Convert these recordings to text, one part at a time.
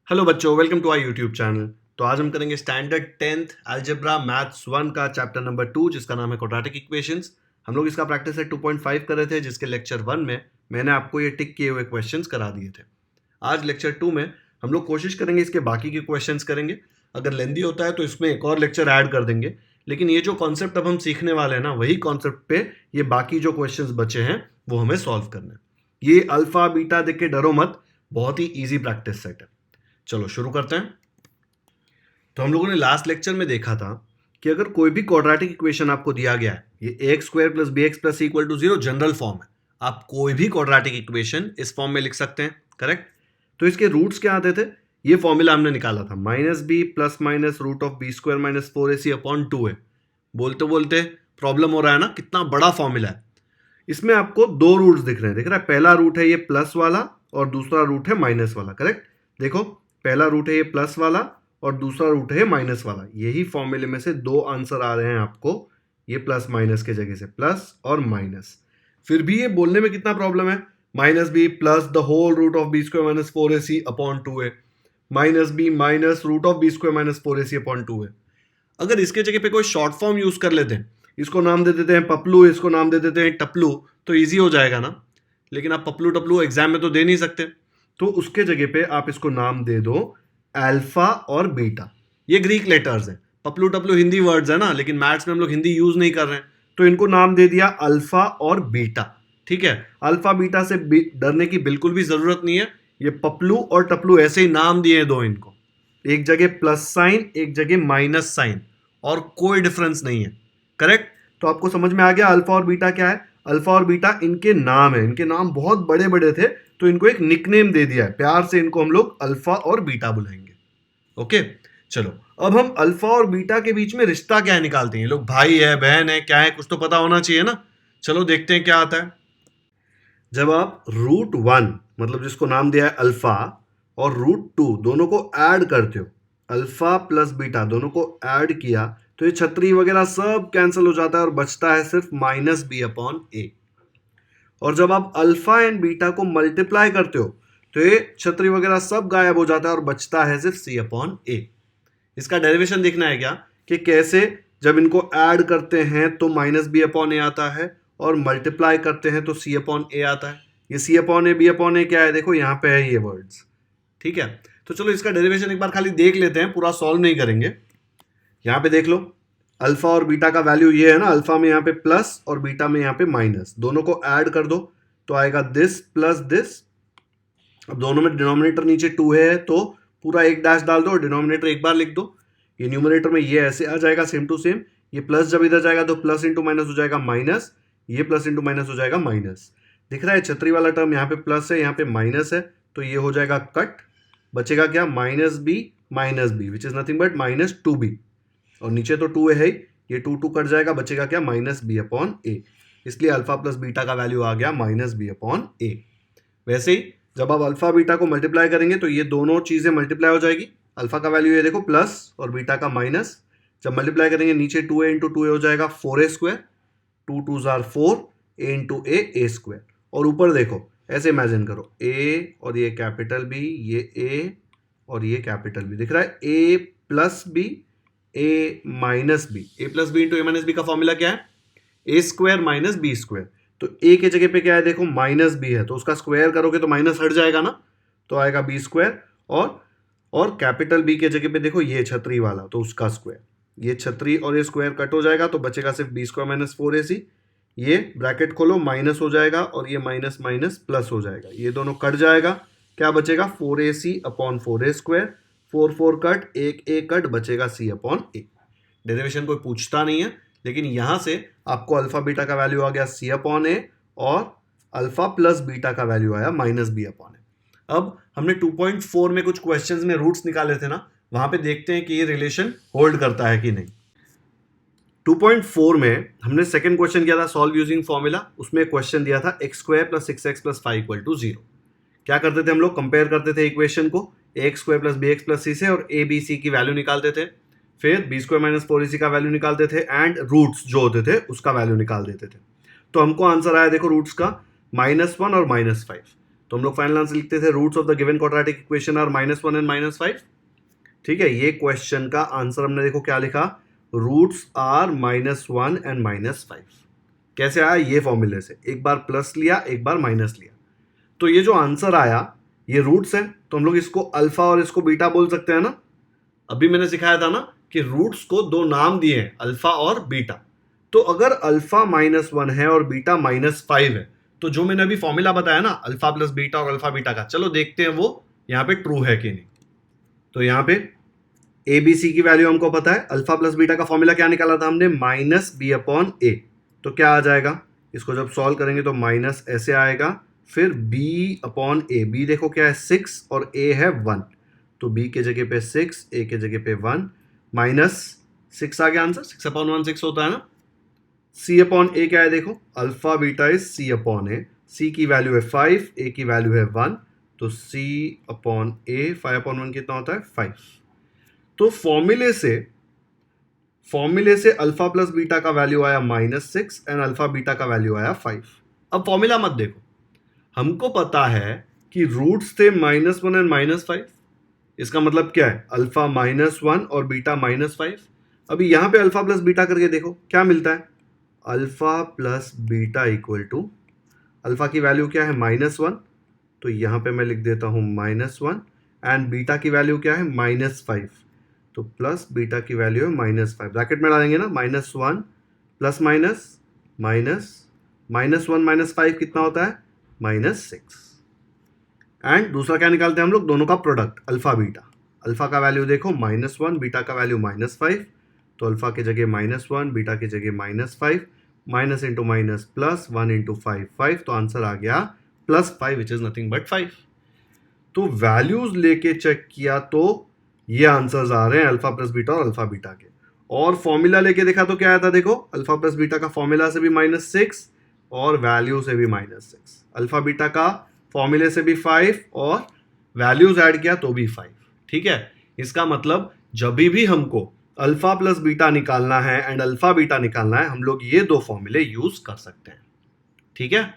Hello बच्चों, welcome to our YouTube channel. तो आज हम करेंगे स्टैंडर्ड 10th अलजेब्रा मैथ्स 1 का चैप्टर नंबर 2 जिसका नाम है क्वाड्रेटिक इक्वेशंस। हम लोग इसका प्रैक्टिस है 2.5 कर रहे थे, जिसके लेक्चर 1 में मैंने आपको ये टिक किए हुए क्वेश्चंस करा दिए थे। आज लेक्चर 2 में हम लोग कोशिश करेंगे इसके बाकी के क्वेश्चंस करेंगे। अगर लेंदी होता है तो इसमें एक और लेक्चर ऐड कर देंगे, लेकिन ये जो कॉन्सेप्ट अब हम सीखने वाले हैं ना, वही कॉन्सेप्ट पे ये बाकी जो क्वेश्चंस बचे हैं वो हमें सॉल्व करना है। ये अल्फा बीटा देख के डरो मत, बहुत ही ईजी प्रैक्टिस सेट है। चलो शुरू करते हैं। तो हम लोगों ने लास्ट लेक्चर में देखा था कि अगर कोई भी क्वाड्रेटिक इक्वेशन आपको दिया गया है, ये x square plus B x plus equal to 0 general form है। आप कोई भी क्वाड्रेटिक इक्वेशन इस फॉर्म में लिख सकते हैं, करेक्ट। तो इसके रूट्स क्या आते थे, ये फॉर्मूला हमने निकाला था, minus b plus minus root of b square minus 4ac upon 2a। बोलते बोलते प्रॉब्लम हो रहा है ना, कितना बड़ा फॉर्मूला है। इसमें आपको दो रूट्स दिख रहे हैं, दिख रहा है। पहला रूट है ये प्लस वाला और दूसरा रूट है माइनस वाला, करेक्ट। देखो, पहला रूट है ये प्लस वाला और दूसरा रूट है माइनस वाला। यही फॉर्मूले में से दो आंसर आ रहे हैं आपको, ये प्लस माइनस के जगह से प्लस और माइनस। फिर भी ये बोलने में कितना प्रॉब्लम है, minus b plus the whole root of b square minus 4ac upon 2a, minus b minus root of b square minus 4ac upon 2a। अगर इसके जगह पे कोई शॉर्ट फॉर्म यूज कर लेते हैं, इसको नाम दे देते हैं पपलू, इसको नाम दे देते हैं टपलू, तो इजी हो जाएगा ना। लेकिन आप पपलू टपलू एग्जाम में तो दे नहीं सकते, तो उसके जगह पे आप इसको नाम दे दो अल्फा और बीटा। ये ग्रीक लेटर्स हैं, पपलू टपलू हिंदी वर्ड्स है ना, लेकिन मैथ्स में हम लोग हिंदी यूज नहीं कर रहे हैं, तो इनको नाम दे दिया अल्फा और बीटा। ठीक है, अल्फा बीटा से डरने की बिल्कुल भी जरूरत नहीं है। ये पपलू और टपलू ऐसे ही नाम दिए दो इनको, एक जगह प्लस साइन एक जगह माइनस साइन, और कोई डिफरेंस नहीं है, करेक्ट। तो आपको समझ में आ गया अल्फा और बीटा क्या है। अल्फा और बीटा इनके नाम है, इनके नाम बहुत बड़े बड़े थे, तो इनको एक निकनेम दे दिया है, प्यार से इनको हम लोग अल्फा और बीटा बुलाएंगे। ओके, चलो अब हम अल्फा और बीटा के बीच में रिश्ता क्या है निकालते हैं। लोग भाई है बहन है क्या है, कुछ तो पता होना चाहिए ना। चलो देखते हैं क्या आता है। जब आप रूट 1 मतलब जिसको नाम दिया है अल्फा और रूट 2 दोनों को ऐड करते हो, अल्फा प्लस बीटा दोनों को ऐड किया, तो ये छतरी वगैरह सब कैंसिल हो जाता है और बचता है सिर्फ माइनस बी अपॉन ए। और जब आप अल्फा एंड बीटा को मल्टीप्लाई करते हो, तो ये छतरी वगैरह सब गायब हो जाता है और बचता है सिर्फ सी अपॉन ए। इसका डेरिवेशन देखना है क्या, कि कैसे जब इनको ऐड करते हैं तो माइनस बी अपॉन ए आता है और मल्टीप्लाई करते हैं तो सी अपॉन ए आता है। ये सी अपॉन ए बी अपॉन ए क्या है, देखो यहाँ पे है ये वर्ड्स। ठीक है, तो चलो इसका डेरिवेशन एक बार खाली देख लेते हैं, पूरा सॉल्व नहीं करेंगे। यहाँ पे देख लो, अल्फा और बीटा का वैल्यू ये है ना, अल्फा में यहाँ पे प्लस और बीटा में यहाँ पे माइनस, दोनों को ऐड कर दो तो आएगा दिस प्लस दिस। अब दोनों में डिनोमिनेटर नीचे 2 है तो पूरा एक डैश डाल दो और डिनोमिनेटर एक बार लिख दो। ये न्यूमरेटर में ये ऐसे आ जाएगा सेम टू सेम, ये प्लस जब इधर जाएगा तो प्लस इंटू माइनस हो जाएगा माइनस, ये प्लस इंटू माइनस हो जाएगा माइनस। दिख रहा है छतरी वाला टर्म यहाँ पे प्लस है यहाँ पे माइनस है, तो ये हो जाएगा कट। बचेगा क्या, minus b which is nothing but minus 2b, और नीचे तो 2 है ही, ये 2 कट जाएगा, बचेगा क्या, माइनस बी अपॉन ए। इसलिए अल्फा प्लस बीटा का वैल्यू आ गया माइनस बी अपॉन ए। वैसे ही जब आप अल्फा बीटा को मल्टीप्लाई करेंगे तो ये दोनों चीजें मल्टीप्लाई हो जाएगी। अल्फा का वैल्यू ये देखो प्लस और बीटा का माइनस, जब मल्टीप्लाई करेंगे नीचे 2a इंटू 2a हो जाएगा 4a square, 2 2 jar 4, a into A square. और ऊपर देखो ऐसे इमेजिन करो, a और ये कैपिटल बी, ये a और ये कैपिटल बी, दिख रहा है a plus b a minus b. A plus b into a minus b का फॉर्मूला क्या है, a square minus b square. तो ए के जगह पे क्या है, देखो माइनस बी है, तो उसका स्क्वायर करोगे तो माइनस हट जाएगा ना, तो आएगा बी स्क्वायर। और कैपिटल बी के जगह पे देखो ये छतरी वाला, तो उसका स्क्वायर, ये छतरी और ये स्क्वायर कट हो जाएगा तो बचेगा सिर्फ बी स्क्वायर माइनस 4ac। ये ब्रैकेट खोलो, माइनस हो जाएगा और ये माइनस माइनस प्लस हो जाएगा, ये दोनों कट जाएगा, क्या बचेगा 4ac upon 4a square, 4 4 cut, एक ए कट, बचेगा सी अपॉन ए। डेरिवेशन कोई पूछता नहीं है, लेकिन यहां से आपको अल्फा बीटा का वैल्यू आ गया सी अपॉन ए और अल्फा प्लस बीटा का वैल्यू आया माइनस बी अपॉन ए। अब हमने 2.4 में कुछ क्वेश्चंस में रूट्स निकाले थे ना, वहां पे देखते हैं कि ये रिलेशन होल्ड करता है कि नहीं। 2.4 में हमने सेकंड क्वेश्चन किया था सॉल्व यूजिंग फॉर्मूला, उसमें क्वेश्चन दिया था x square plus 6x plus 5 equal to 0। क्या करते थे हम लोग, कंपेयर करते थे इक्वेशन को X square plus B x plus C से और ए बी सी की वैल्यू निकालते थे, फिर बी स्क्वायर माइनस 4ac का वैल्यू निकालते थे एंड रूट्स जो होते थे उसका वैल्यू निकाल देते थे। तो हमको आंसर आया देखो रूट्स का -1 और -5। तो हम लोग फाइनल आंसर लिखते थे roots of the given quadratic equation are -1 and -5। ठीक है, ये क्वेश्चन का आंसर हमने देखो क्या लिखा, रूट्स आर -1 एंड -5। कैसे आया, ये फॉर्मूले से, एक बार प्लस लिया एक बार माइनस लिया, तो ये जो आंसर आया ये रूट्स है, तो हम लोग इसको अल्फा और इसको बीटा बोल सकते हैं ना। अभी मैंने सिखाया था ना कि रूट्स को दो नाम दिए हैं, अल्फा और बीटा। तो अगर अल्फा -1 है और बीटा -5 है, तो जो मैंने अभी फॉर्मूला बताया ना अल्फा प्लस बीटा और अल्फा बीटा का, चलो देखते हैं वो यहां पे ट्रू है कि नहीं। तो यहां पे ए बी सी की वैल्यू हमको पता है, अल्फा प्लस बीटा का फॉर्मूला क्या निकाला था हमने, -b/a। तो क्या आ जाएगा, इसको जब सॉल्व करेंगे तो माइनस ऐसे आएगा, फिर b/a, b देखो क्या है 6 और a है 1, तो b के जगह पे 6, a के जगह पे 1, -6 आ गया आंसर, 6/1 6 होता है ना। c/a क्या है देखो, alpha beta is c/a, c की वैल्यू है 5, a की वैल्यू है 1, तो c/a 5/1 कितना होता है 5। तो फॉर्मूले से अल्फा प्लस बीटा का वैल्यू आया -6 एंड अल्फा बीटा का वैल्यू आया 5। अब फॉर्मूला मत देखो, हमको पता है कि रूट्स थे -1 एंड -5, इसका मतलब क्या है, अल्फा -1 और बीटा -5। अभी यहां पे अल्फा प्लस बीटा करके देखो क्या मिलता है, alpha plus beta equal to, alpha की वैल्यू क्या है -1, तो यहां पे मैं लिख देता हूं -1, एंड बीटा की वैल्यू क्या है -5, तो प्लस बीटा की वैल्यू है -5, ब्रैकेट में डालेंगे ना, -1 प्लस -1 -5 कितना होता है -6। एंड दूसरा क्या निकालते हैं हम लोग, दोनों का प्रोडक्ट अल्फा बीटा, अल्फा का वैल्यू देखो -1, बीटा का वैल्यू -5, तो अल्फा की जगह -1, बीटा की जगह -5, minus into minus plus, 1 into 5 5, तो आंसर आ गया +5 विच इज नथिंग बट 5। तो वैल्यूज लेके चेक किया तो ये आंसर्स आ रहे हैं अल्फा प्लस बीटा और अल्फा बीटा के, और फॉर्मूला लेके देखा तो क्या आया था देखो, अल्फा प्लस बीटा का फॉर्मूला से भी -6 और वैल्यू से भी -6, अल्फा बीटा का फॉर्मूले से भी 5 और वैल्यूज ऐड किया तो भी 5। ठीक है, इसका मतलब जब भी हमको अल्फा प्लस बीटा निकालना है एंड अल्फा बीटा निकालना है, हम लोग ये दो फॉर्मूले यूज कर सकते हैं। ठीक है,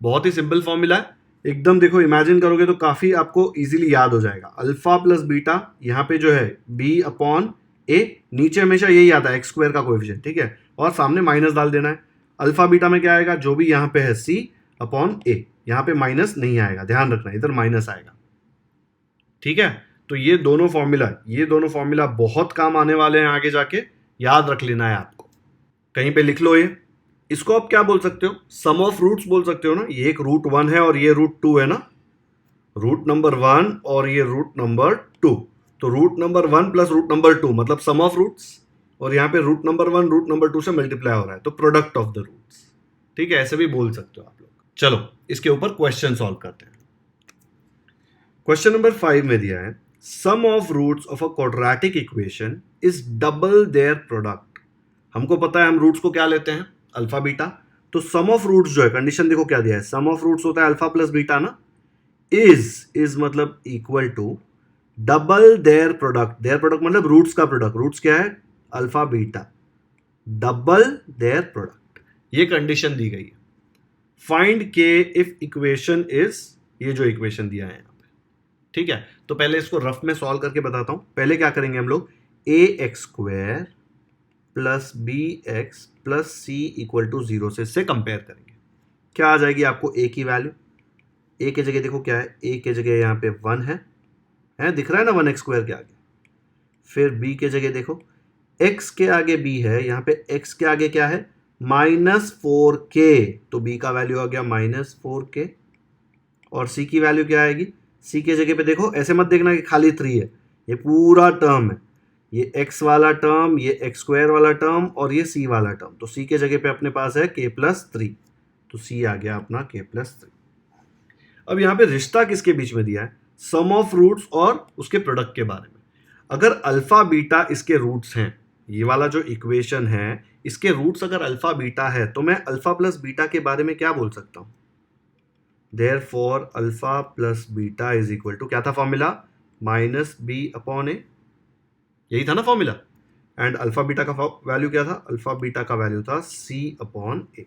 बहुत ही सिंपल फॉर्मूला है एकदम, देखो इमेजिन करोगे तो काफी आपको इजीली याद हो जाएगा। अल्फा प्लस बीटा यहाँ पे जो है b/a, नीचे हमेशा यही आता है x² का कोएफिशिएंट, ठीक है, और सामने माइनस डाल देना है। अल्फा बीटा में क्या आएगा, जो भी यहाँ पे है c/a, यहाँ पे माइनस नहीं आएगा, ध्यान रखना इधर माइनस आएगा। ठीक है, तो ये दोनों फॉर्मूला बहुत काम आने वाले हैं आगे जाके, याद रख लेना है आपको, कहीं पे लिख लो ये। इसको आप क्या बोल सकते हो, सम ऑफ रूट्स बोल सकते हो ना, ये एक √1 है और ये √2 है ना, रूट नंबर 1 और ये रूट नंबर 2, तो root number 1 plus root number 2 मतलब सम ऑफ रूट्स, और यहाँ पे रूट नंबर 1 रूट नंबर 2 से मल्टीप्लाई हो रहा है, तो प्रोडक्ट ऑफ द रूट्स। ठीक है, ऐसे भी बोल सकते हो आप लोग। चलो इसके ऊपर क्वेश्चन सॉल्व करते हैं। क्वेश्चन नंबर 5 में दिया है, sum of roots of a quadratic equation is double their product. हमको पता है हम रूट्स को क्या लेते हैं, अल्फा बीटा, तो सम ऑफ रूट्स जो है, कंडीशन देखो क्या दिया है, सम ऑफ रूट्स होता है अल्फा प्लस बीटा ना, इज मतलब equal to double their product मतलब रूट्स का प्रोडक्ट, रूट्स क्या है alpha beta, double their product, ये कंडीशन दी गई है। फाइंड के इफ इक्वेशन इज, ये जो इक्वेशन दिया है यहाँ पे। ठीक है, तो पहले इसको रफ में सॉल्व करके बताता हूं। पहले क्या करेंगे हम लोग, ax² plus bx plus c equal to 0 से इससे कंपेयर करेंगे। क्या आ जाएगी आपको a की वैल्यू, a के जगह देखो क्या है, a के जगह यहाँ पे 1 है दिख रहा है ना 1x² के आगे। फिर b के जगह देखो, x के आगे b है, यहाँ पे x के आगे क्या है -4k, तो b का वैल्यू आ गया -4k, और c की वैल्यू क्या आएगी, c के जगह पे देखो, ऐसे मत देखना कि खाली 3 है, ये पूरा टर्म है, ये x वाला टर्म, ये x² वाला टर्म और ये c वाला टर्म, तो c के जगह पे अपने पास है k+3, तो c आ गया अपना k+3। अब यहाँ पे रिश्ता किसके बीच में दिया है, सम ऑफ रूट्स और उसके प्रोडक्ट के बारे में। अगर अल्फा बीटा इसके रूट्स हैं, ये वाला जो इक्वेशन है इसके रूट्स अगर अल्फा बीटा है, तो मैं अल्फा प्लस बीटा के बारे में क्या बोल सकता हूं, therefore alpha plus beta is equal to, क्या था फॉर्मूला, -b/a, यही था ना फॉर्मूला, एंड अल्फा बीटा का वैल्यू क्या था, अल्फा बीटा का वैल्यू था c/a,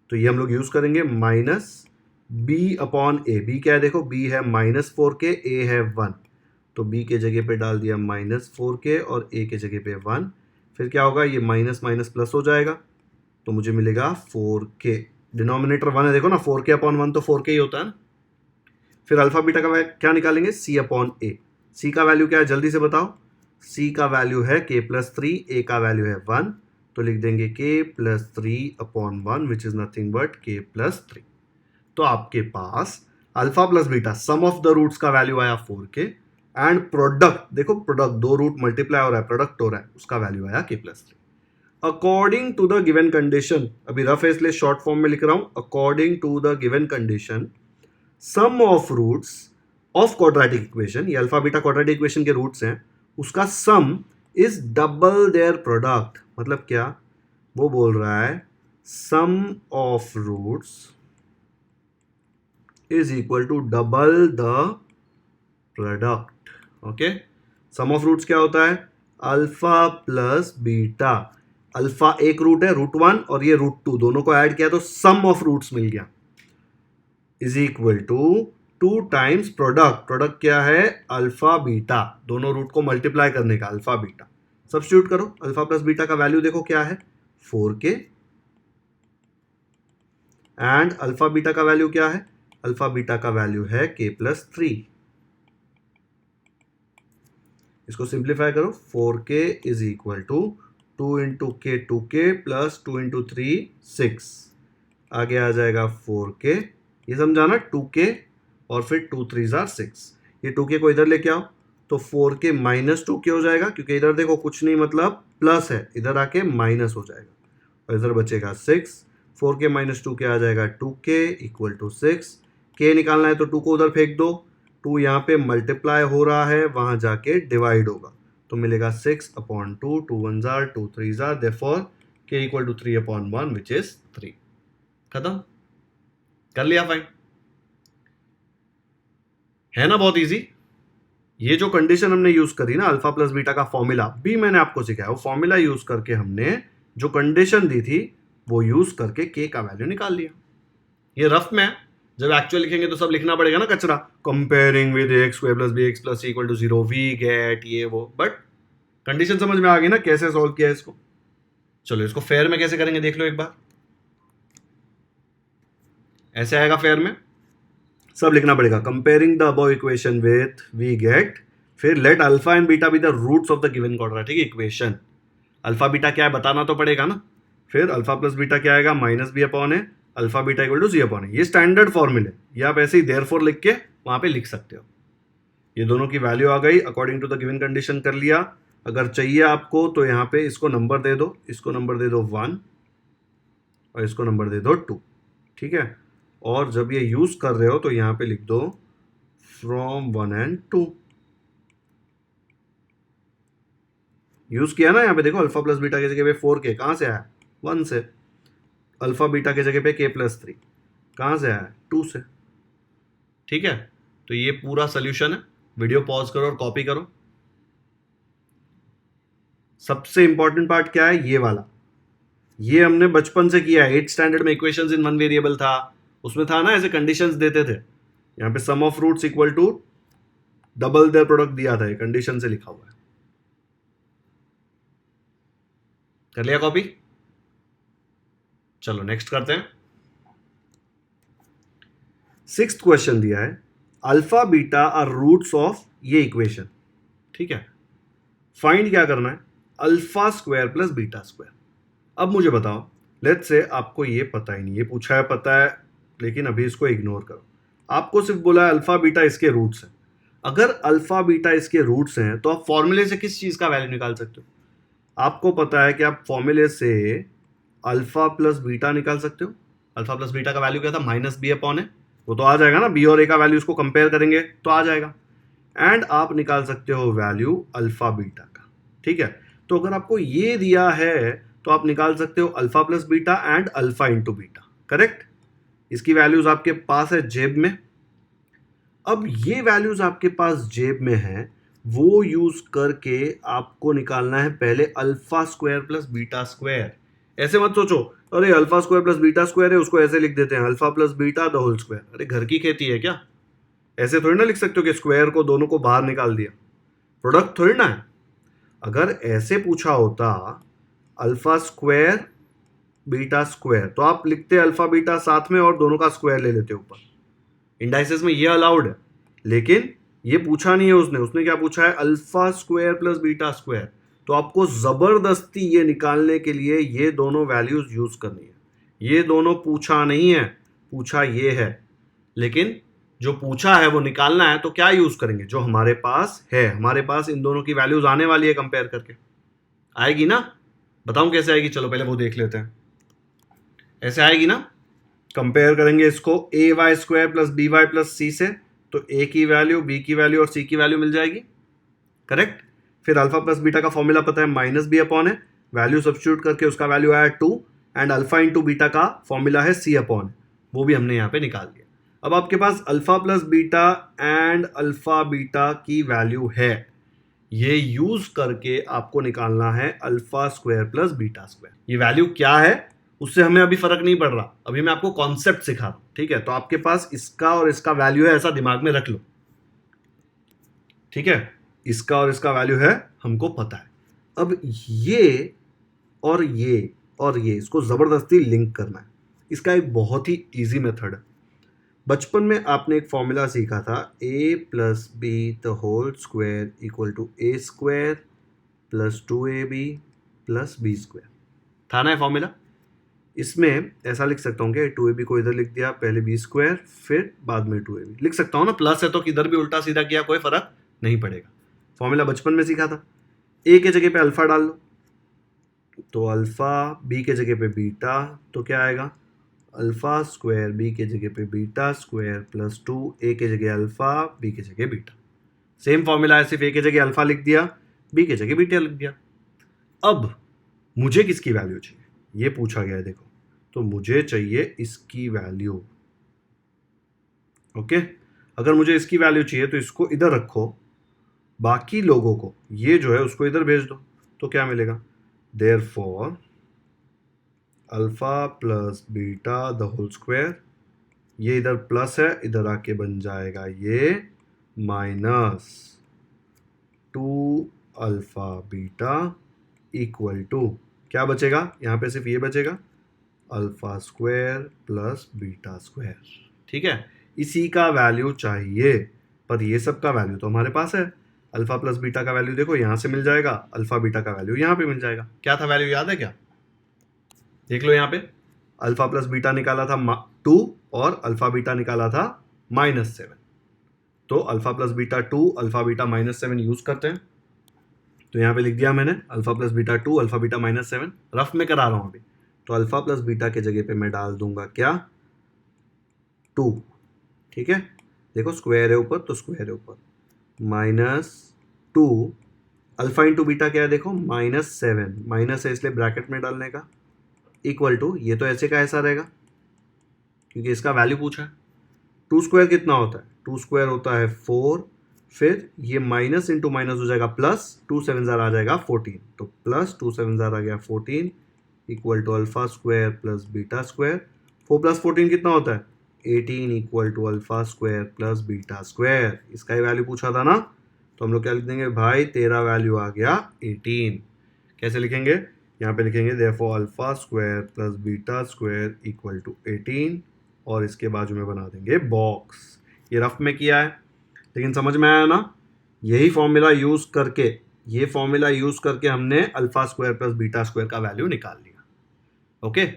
तो ये हम लोग यूज करेंगे बी अपॉन ए, बी क्या है देखो, बी है -4k, ए है 1, तो बी के जगह पे डाल दिया -4k और ए के जगह पे 1, फिर क्या होगा, ये माइनस माइनस प्लस हो जाएगा, तो मुझे मिलेगा 4k, डिनोमिनेटर 1 है देखो ना, 4k अपॉन 1 तो 4k ही होता है ना। फिर अल्फा बीटा का क्या निकालेंगे, सी अपॉन ए, सी का वैल्यू क्या है जल्दी से बताओ, सी का वैल्यू है k+3, ए का वैल्यू है 1, तो लिख देंगे k+3 upon 1 which is nothing but k+3। तो आपके पास alpha plus beta sum of the roots का वैल्यू आया 4k एंड प्रोडक्ट, देखो प्रोडक्ट दो रूट मल्टीप्लाई हो रहा है, प्रोडक्ट हो रहा है, उसका वैल्यू आया k+3 according to the given condition. अभी रफ है इसलिए शॉर्ट फॉर्म में लिख रहा हूं, according to the given condition sum of roots of quadratic equation, ये अल्फा बीटा क्वाड्रेटिक इक्वेशन के रूट्स हैं, उसका sum is double their product. मतलब क्या, वो बोल रहा है sum of roots is equal to double the product. Okay, sum of roots क्या होता है, अल्फा प्लस बीटा, अल्फा एक रूट है √1 और ये √2, दोनों को ऐड किया तो सम ऑफ रूट्स मिल गया, is equal to 2 times product, product क्या है अल्फा बीटा, दोनों रूट को मल्टीप्लाई करने का अल्फा बीटा, सब्स्टिट्यूट करो, अल्फा प्लस बीटा का वैल्यू देखो क्या है 4k एंड अल्फा बीटा का वैल्यू क्या है, अल्फा बीटा का वैल्यू है k+3। इसको सिंप्लीफाई करो, 4k is equal to 2 into के 2k प्लस 2 इंटू 3 6, आगे आ जाएगा 4k, ये समझाना 2k और फिर 2 3 6, ये 2k को इधर लेके आओ तो 4k माइनस 2k हो जाएगा, क्योंकि इधर देखो कुछ नहीं मतलब प्लस है, इधर आके माइनस हो जाएगा और इधर बचेगा 6, 4k माइनस 2k आ जाएगा 2k इक्वल टू 6, k निकालना है तो 2 को उधर फेंक दो, 2 यहाँ पे मल्टीप्लाई हो रहा है, वहाँ जाके डिवाइड होगा, तो मिलेगा 6/2, 2 1 जार 2 3 जार, therefore k equal to 3/1 which is 3। खत्म कर लिया, फाइन है ना, बहुत इजी। ये जो कंडीशन हमने यूज करी ना, अल्फा प्लस बीटा का फॉर्मूला भी मैंने आपको सिखाया, वो फॉर्मूला यूज करके हमने जो कंडीशन दी थी वो यूज करके k का वैल्यू निकाल लिया। ये रफ में है, जब एक्चुअल लिखेंगे तो सब लिखना पड़ेगा ना कचरा, comparing with x² + bx + c = 0 we get ये वो, बट कंडीशन समझ में आ गई ना कैसे सॉल्व किया इसको। चलो इसको फेयर में कैसे करेंगे देख लो एक बार, ऐसे आएगा फेयर में, सब लिखना पड़ेगा, comparing the above equation with we get, फिर let alpha and beta be the roots of the given quadratic equation. Alpha beta क्या है बताना तो पड़ेगा ना, फिर अल्फा प्लस बीटा क्या आएगा -b/a, alpha beta equal to c/a, ये स्टैंडर्ड फॉर्मूले, ये आप ऐसे ही देयरफॉर लिख के वहां पे लिख सकते हो। ये दोनों की वैल्यू आ गई, according to the given condition कर लिया। अगर चाहिए आपको तो यहाँ पे इसको नंबर दे दो, इसको नंबर दे दो 1 और इसको नंबर दे दो 2, ठीक है। और जब ये यूज कर रहे हो तो यहाँ पे लिख दो फ्रॉम 1 and 2, यूज किया ना, यहाँ पे देखो अल्फा प्लस बीटा की जगह पे 4k कहाँ से आया 1 से, अल्फा बीटा की जगह पे k+3 कहाँ से आया 2 से, ठीक है। तो ये पूरा सोल्यूशन है, वीडियो पॉज करो और कॉपी करो। सबसे इंपॉर्टेंट पार्ट क्या है, ये वाला, ये हमने बचपन से किया है, 8th स्टैंडर्ड में इक्वेशंस इन वन वेरिएबल था, उसमें था ना ऐसे कंडीशंस देते थे, यहाँ पे sum of roots equal to double their product दिया था, ये कंडीशन से लिखा हुआ है। कर लिया कॉपी, चलो नेक्स्ट करते हैं। 6th क्वेश्चन दिया है, alpha beta are roots of ये इक्वेशन, ठीक है। फाइंड क्या करना है, alpha square plus beta square. अब मुझे बताओ, लेट्स से आपको ये पता ही नहीं, ये पूछा है पता है, लेकिन अभी इसको इग्नोर करो, आपको सिर्फ बोला है अल्फा बीटा इसके रूट्स हैं। अगर अल्फा बीटा इसके रूट्स हैं तो आप फॉर्मूले से किस चीज का वैल्यू निकाल सकते हो, आपको पता है कि आप फॉर्मूले से अल्फा प्लस बीटा निकाल सकते हो। अल्फा प्लस बीटा का वैल्यू क्या था -b/a, वो तो आ जाएगा ना, b और a का वैल्यू उसको कंपेयर करेंगे तो आ जाएगा, एंड आप निकाल सकते हो वैल्यू अल्फा बीटा का, ठीक है। तो अगर आपको ये दिया है तो आप निकाल सकते हो alpha plus beta and alpha into beta, correct. इसकी वैल्यूज आपके पास है जेब में। अब ये वैल्यूज आपके पास जेब में है, वो यूज करके आपको निकालना है पहले alpha square plus beta square, ऐसे मत सोचो अरे alpha square plus beta square है, उसको ऐसे लिख देते हैं alpha plus beta the whole square. अरे घर की खेती है क्या? ऐसे थोड़ी ना लिख सकते हो कि स्क्वायर को दोनों को बाहर निकाल दिया, प्रोडक्ट थोड़ी ना है। अगर ऐसे पूछा होता अल्फा स्क्वायर बीटा स्क्वायर तो आप लिखते अल्फा बीटा साथ में और दोनों का स्क्वायर ले लेते ऊपर। इंडाइसेस में ये अलाउड है, लेकिन ये पूछा नहीं है उसने क्या पूछा है? Alpha square plus beta square. तो आपको जबरदस्ती ये निकालने के लिए ये दोनों वैल्यूज यूज करनी है। ये दोनों पूछा नहीं है, पूछा ये है, लेकिन जो पूछा है वो निकालना है तो क्या यूज करेंगे? जो हमारे पास है। हमारे पास इन दोनों की वैल्यूज आने वाली है, कंपेयर करके आएगी ना। बताऊं कैसे आएगी? चलो पहले वो देख लेते हैं। ऐसे आएगी ना, कंपेयर करेंगे इसको A Y square plus B Y plus C से, तो ए की वैल्यू, बी की वैल्यू और सी की वैल्यू मिल जाएगी, करेक्ट। फिर अल्फा प्लस बीटा का फॉर्मूला पता है, माइनस बी अपॉन है, वैल्यू सब्स्टिट्यूट करके उसका वैल्यू आया 2, एंड अल्फा इंटू बीटा का फॉर्मूला है सी अपॉन, वो भी हमने यहाँ पे निकाल दिया। अब आपके पास alpha plus beta and alpha beta की वैल्यू है, ये यूज करके आपको निकालना है alpha square plus beta square. ये वैल्यू क्या है उससे हमें अभी फर्क नहीं पड़ रहा, अभी मैं आपको कॉन्सेप्ट सिखा रहा हूं, ठीक है। तो आपके पास इसका और इसका वैल्यू है, ऐसा दिमाग में रख लो, ठीक है। इसका और इसका वैल्यू है, हमको पता है। अब ये और ये और ये, इसको जबरदस्ती लिंक करना है। इसका एक बहुत ही इजी मेथड है। बचपन में आपने एक फॉर्मूला सीखा था, a plus B the whole square equal to a square plus 2ab plus b square, था ना ये फॉर्मूला। इसमें ऐसा लिख सकता हूँ कि 2ab को इधर लिख दिया, पहले बी स्क्वायर फिर बाद में 2ab लिख सकता हूँ ना। प्लस है तो किधर भी उल्टा सीधा किया कोई फर्क नहीं पड़ेगा। फॉर्मूला बचपन में सीखा था। ए के जगह पे अल्फा डाल लो, तो अल्फा, बी के जगह पे बीटा, तो क्या आएगा? अल्फा स्क्वायर बी के जगह पे बीटा स्क्वायर प्लस 2, ए के जगह अल्फा, बी के जगह बीटा। सेम फॉर्मूला है, सिर्फ ए के जगह अल्फा लिख दिया, बी के जगह बीटा लिख दिया। अब मुझे किसकी वैल्यू चाहिए, ये पूछा गया है, देखो। तो मुझे चाहिए इसकी वैल्यू, ओके। अगर मुझे इसकी वैल्यू चाहिए तो इसको इधर रखो, बाकी लोगों को ये जो है उसको इधर भेज दो, तो क्या मिलेगा? Therefore alpha plus beta the whole square, ये इधर प्लस है, इधर आके बन जाएगा ये minus 2 alpha beta equal to, क्या बचेगा यहाँ पे? सिर्फ ये बचेगा, alpha square plus beta square, ठीक है। इसी का वैल्यू चाहिए, पर ये सब का वैल्यू तो हमारे पास है। अल्फा प्लस बीटा का वैल्यू देखो यहाँ से मिल जाएगा, अल्फा बीटा का वैल्यू यहाँ पे मिल जाएगा। क्या था वैल्यू, याद है क्या? देख लो यहाँ पे, अल्फा प्लस बीटा निकाला था 2 और अल्फा बीटा निकाला था -7। तो alpha plus beta 2, alpha beta -7 use करते हैं। तो यहाँ पे लिख दिया मैंने alpha plus beta 2, alpha beta -7, rough में करा रहा हूँ अभी। तो अल्फा प्लस बीटा के जगह पे मैं डाल दूंगा क्या? 2, ठीक है। देखो स्क्वायर है ऊपर तो स्क्वायर है ऊपर, -2 अल्फा इंटू बीटा क्या है देखो, -7, माइनस है इसलिए ब्रैकेट में डालने का, इक्वल टू, ये तो ऐसे का ऐसा रहेगा क्योंकि इसका वैल्यू पूछा है। 2 स्क्वायर कितना होता है? 2 स्क्वायर होता है 4, फिर ये माइनस इंटू माइनस हो जाएगा प्लस, 2 7 आ जाएगा 14, तो प्लस 2 7 आ गया 14 equal to alpha square plus beta square. 4 plus 14 कितना होता है? 18 equal to alpha square plus beta square. इसका ही वैल्यू पूछा था ना, तो हम लोग क्या लिख देंगे भाई? तेरा वैल्यू आ गया 18। कैसे लिखेंगे? यहाँ पे लिखेंगे therefore alpha square plus beta square equal to 18, और इसके बाजू में बना देंगे बॉक्स। ये रफ में किया है, लेकिन समझ में आया ना? यही फॉर्मूला यूज करके, ये फॉर्मूला यूज करके हमने alpha square plus beta square का वैल्यू निकाल लिया, ओके।